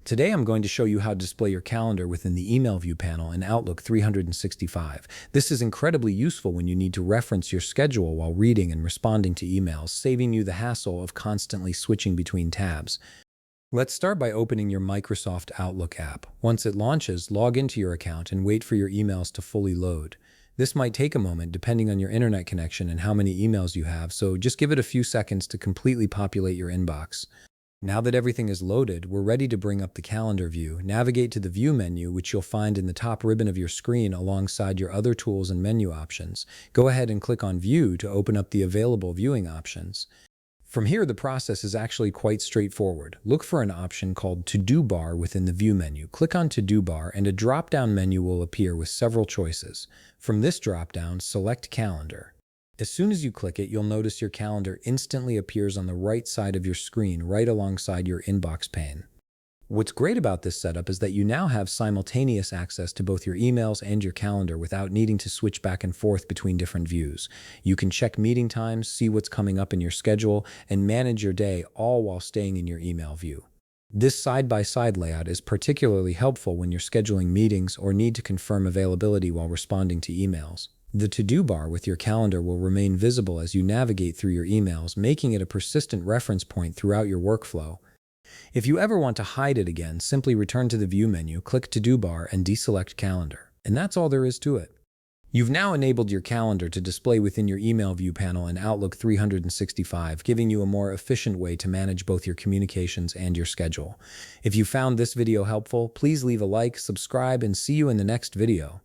Today I'm going to show you how to display your calendar within the Email View panel in Outlook 365. This is incredibly useful when you need to reference your schedule while reading and responding to emails, saving you the hassle of constantly switching between tabs. Let's start by opening your Microsoft Outlook app. Once it launches, log into your account and wait for your emails to fully load. This might take a moment depending on your internet connection and how many emails you have, so just give it a few seconds to completely populate your inbox. Now that everything is loaded, we're ready to bring up the calendar view. Navigate to the View menu, which you'll find in the top ribbon of your screen alongside your other tools and menu options. Go ahead and click on View to open up the available viewing options. From here, the process is actually quite straightforward. Look for an option called To-Do Bar within the View menu. Click on To-Do Bar and a drop-down menu will appear with several choices. From this drop-down, select Calendar. As soon as you click it, you'll notice your calendar instantly appears on the right side of your screen, right alongside your inbox pane. What's great about this setup is that you now have simultaneous access to both your emails and your calendar without needing to switch back and forth between different views. You can check meeting times, see what's coming up in your schedule, and manage your day all while staying in your email view. This side-by-side layout is particularly helpful when you're scheduling meetings or need to confirm availability while responding to emails. The To-Do bar with your calendar will remain visible as you navigate through your emails, making it a persistent reference point throughout your workflow. If you ever want to hide it again, simply return to the View menu, click To-Do bar, and deselect Calendar. And that's all there is to it. You've now enabled your calendar to display within your Email View panel in Outlook 365, giving you a more efficient way to manage both your communications and your schedule. If you found this video helpful, please leave a like, subscribe, and see you in the next video.